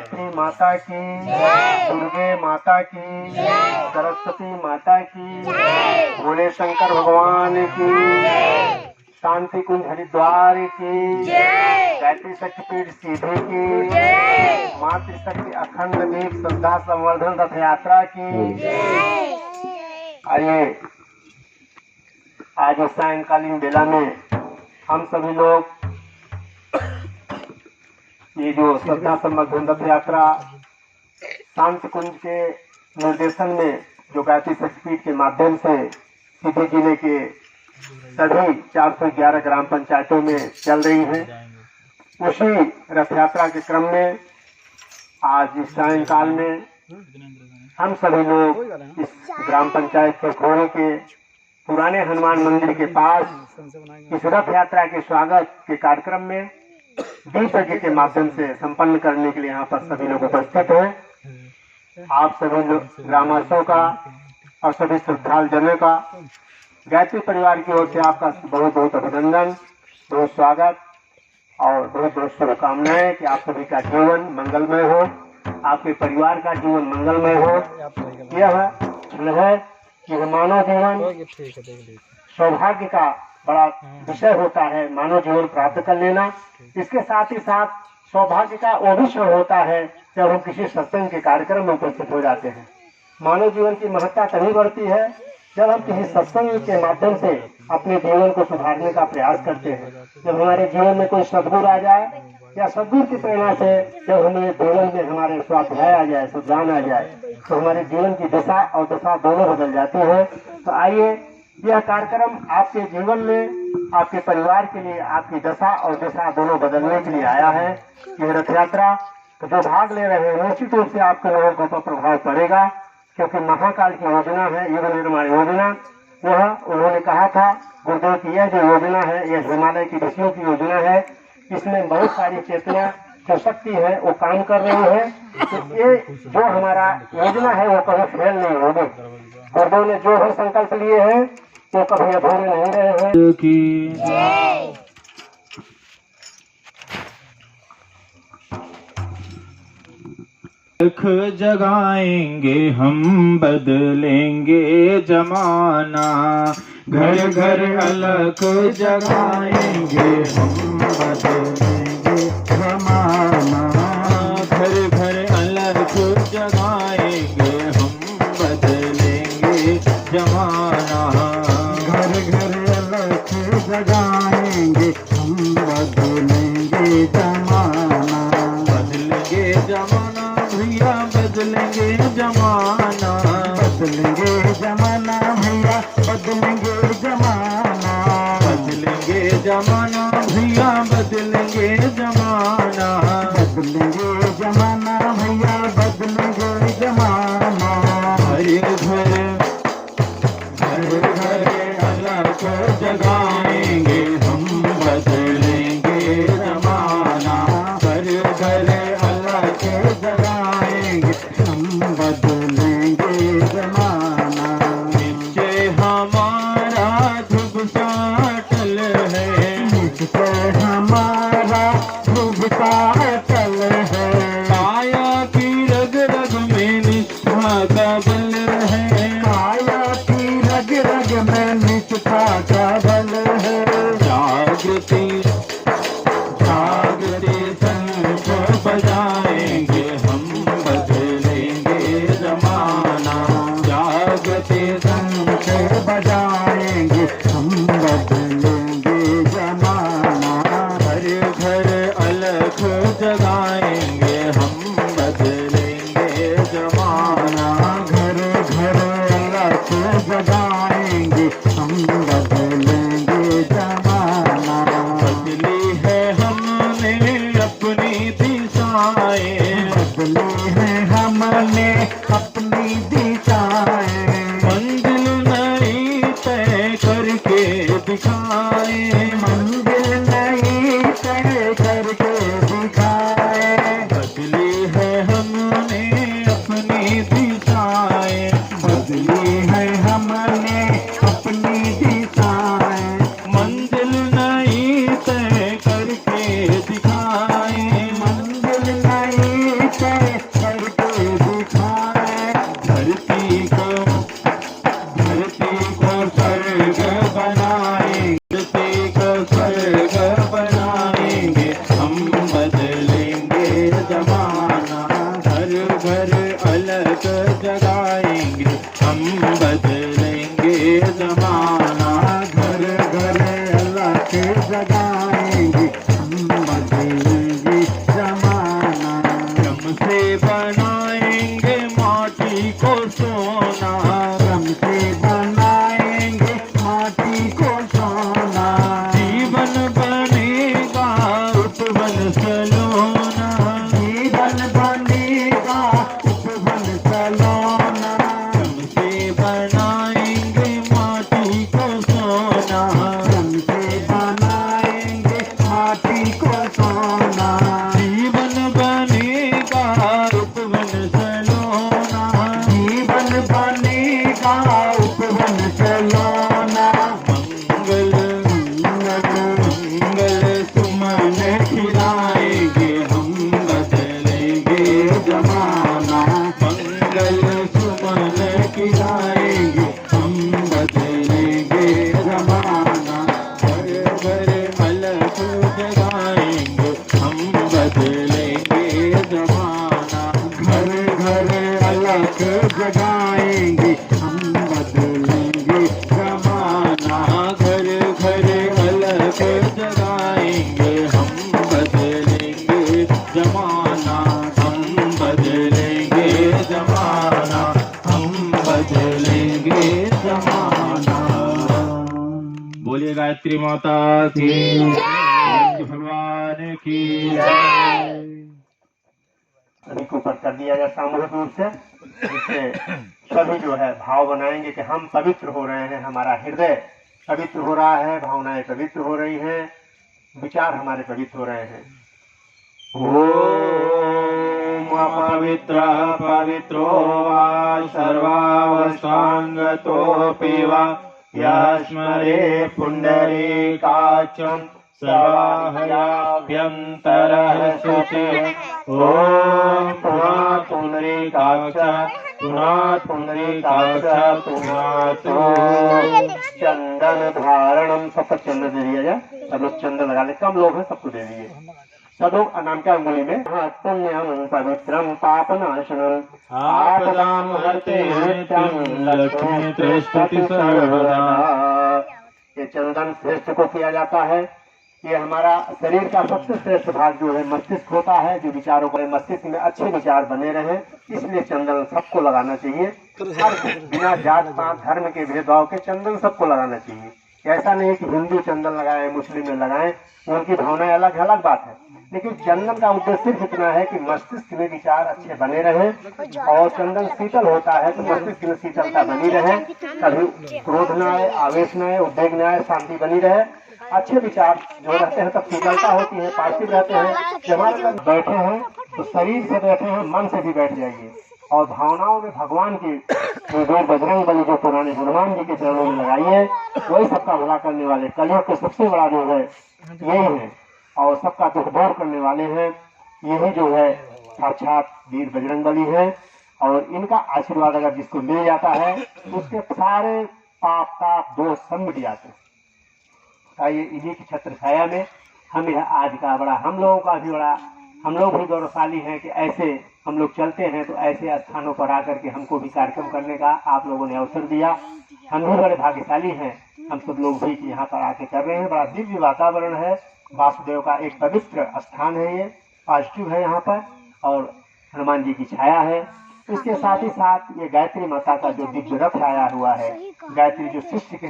गायत्री माता की, दुर्गे माता की, सरस्वती माता की, भोले शंकर भगवान की, शांति कुंज हरिद्वार की, गायत्री शक्तिपीठ सीधी की, मातृशक्ति अखंड दीप श्रद्धा संवर्धन रथ यात्रा की। आइए आज इस सायंकालीन बेला में हम सभी लोग ये जो श्रद्धा संवर्धन रथ यात्रा शांति कुंज के निर्देशन में जो गायत्री शक्तिपीठ के माध्यम से सीधी जिले के सभी 411 ग्राम पंचायतों में चल रही है, उसी रथ यात्रा के क्रम में आज इस सायंकाल में हम सभी लोग इस ग्राम पंचायत के खोरे के पुराने हनुमान मंदिर के पास इस रथ यात्रा के स्वागत के कार्यक्रम में दीप यज्ञ के माध्यम से संपन्न करने के लिए यहाँ पर सभी लोग उपस्थित हैं। आप सभी ग्रामवासियों का और सभी श्रद्धालु जनों का गायत्री परिवार की ओर से आपका बहुत बहुत अभिनंदन, बहुत स्वागत और बहुत बहुत शुभकामनाएं कि आप सभी का जीवन मंगलमय हो, आपके परिवार का जीवन मंगलमय हो। यह है कि मानव जीवन सौभाग्य का बड़ा विषय होता है, मानव जीवन प्राप्त कर लेना। इसके साथ ही साथ सौभाग्य का वो भी क्षण होता है जब हम किसी सत्संग के कार्यक्रम में उपस्थित हो जाते हैं। मानव जीवन की महत्ता तभी बढ़ती है जब हम किसी सत्संग के माध्यम से अपने जीवन को सुधारने का प्रयास करते हैं। जब हमारे जीवन में कोई सद्गुरु आ जाए या सद्गुरु की प्रेरणा से जब हमें जीवन में हमारे स्वाध्याय आ जाए, सुधान आ जाए, तो हमारे जीवन की दिशा और दशा दोनों बदल जाती है। तो आइए यह कार्यक्रम आपके जीवन में, आपके परिवार के लिए, आपकी दशा और दिशा दोनों बदलने के लिए आया है। यह रथ यात्रा तो जो भाग ले रहे हैं निश्चित रूप से आपके लोगों को प्रभाव पड़ेगा, क्योंकि महाकाल की योजना है, युग निर्माण योजना। वह उन्होंने कहा था गुरुदेव की यह जो योजना है यह हिमालय की ऋषियों की योजना है। इसमें बहुत सारी चेतना जो शक्ति है वो काम कर रही है। तो ये जो हमारा योजना है वो कभी फेल नहीं होगी। गुरुदेव ने जो हम संकल्प लिए हैं वो कभी अधूरे नहीं रहे हैं। अलख जगाएंगे हम, बदलेंगे जमाना। घर घर अलख जगाएंगे हम, बदलेंगे जमाना। घर घर अलख जगाएंगे हम, बदलेंगे जमाना। घर घर अलख जगाएंगे हम, बदलेंगे जमाना। बदलेंगे जमाना भैया, बदलेंगे जमाना। बदलेंगे जमाना भैया, बदलेंगे जमाना। बदलेंगे जमाना भैया, बदलेंगे जमाना। बदलेंगे जमाना भैया, बदलेंगे जमाना। घर घर अलख जगाएंगे हम, बदलेंगे जमाना। घर घर अलख जगाएंगे हम, बदलेंगे जमाना। निश्चय हमारा ध्रुव सा अटल है, निश्चय हमारा ध्रुव सा अटल है। काया की रग रग में निष्ठा का बल है, काया की रग रग में निष्ठा का बल है। जागृति जागृति शंख बजाएंगे हम, बदलेंगे जमाना। जागृति शंख बजाएंगे हम, बदलेंगे जमाना। घर घर अलख जगाएंगे हम, बदलेंगे जमाना। घर घर अलख जगाएंगे हम, बदलेंगे जमाना। बदली है हमने अपनी दिशाएं, बदली है हमने अपनी दिशाएं। मंजिल नई तय करके दिखाए, मंजिल नई तय करके दिखाए। बदली है हमने अपनी दिशाएं, बदली है हमने अपनी दिशाएं। मंजिल नई तय करके दिखाए, मंजिल नई तय गायत्री माता की जय, भगवान की जय। सभी को ऊपर कर दिया जाए सामूहिक रूप से, जिससे सभी जो है भाव बनाएंगे कि हम पवित्र हो रहे हैं, हमारा हृदय पवित्र हो रहा है, भावनाएं पवित्र हो रही हैं, विचार हमारे पवित्र हो रहे हैं। ओम पवित्रः पवित्रो वा सर्वावस्थांगतोऽपि वा यः स्मरे पुण्डरीकाक्षं सर्वाहयाभ्यन्तरः शुचिः। ॐ पुनात् पुण्डरीकाक्ष पुनात् पुण्डरीकाक्ष पुनात्। चंदन धारणम, सबको चंदन दे दिया जाए, सब लोग चंदन लगा ले, कम लोग हैं सबको दे दीजिए, सब लोग नाम के अंगुली में। पुण्यम पवित्रम पापनाशनम आपदां हरते नित्यं लक्ष्मी तिष्ठति सर्वदा। ये चंदन श्रेष्ठ को किया जाता है। ये हमारा शरीर का सबसे श्रेष्ठ भाग जो है मस्तिष्क होता है, जो विचारों को मस्तिष्क में अच्छे विचार बने रहे, इसलिए चंदन सबको लगाना चाहिए। बिना जात पात धर्म के भेदभाव के चंदन सबको लगाना चाहिए। ऐसा नहीं कि हिंदू चंदन लगाए मुस्लिम में लगाएं, उनकी भावनाएं अलग अलग बात है, लेकिन चंदन का उद्देश्य सिर्फ इतना है कि मस्तिष्क में विचार अच्छे बने रहे। और चंदन शीतल होता है तो मस्तिष्क में शीतलता बनी रहे, कभी क्रोध न आए, आवेश न आए, उद्वेग न आए, शांति बनी रहे। अच्छे विचार जो रहते हैं तब शीतलता होती है, पार्थिव रहते हैं। जब हमारे साथ बैठे हैं तो शरीर से बैठे हैं, मन से भी बैठ जाइए, और भावनाओं में भगवान की जो बजरंग बली जो पुराने हनुमान जी के चरणों में लगाइए, वही सबका भला करने वाले कलयुग के सबसे बड़ा जो है यही है, और सबका दुख दूर करने वाले हैं। यही जो है साक्षात वीर बजरंग बली है, और इनका आशीर्वाद अगर जिसको मिल जाता है उसके सारे पाप ताप दोष सब मिट जाते हैं। आइए इन्हीं की छत्र छाया में हम आज का बड़ा, हम लोगों का भी बड़ा, हम लोग भी गौरवशाली हैं कि ऐसे हम लोग चलते हैं, तो ऐसे स्थानों पर आकर के हमको भी कार्यक्रम करने का आप लोगों ने अवसर दिया। हम भी बड़े भाग्यशाली हैं, हम सब लोग भी यहाँ पर आके कर रहे हैं। बड़ा दिव्य वातावरण है, वासुदेव का एक पवित्र स्थान है, ये पॉजिटिव है यहाँ पर, और हनुमान जी की छाया है। इसके साथ ही साथ ये गायत्री माता का जो दिव्य रथ आया हुआ है, गायत्री जो शिष्य के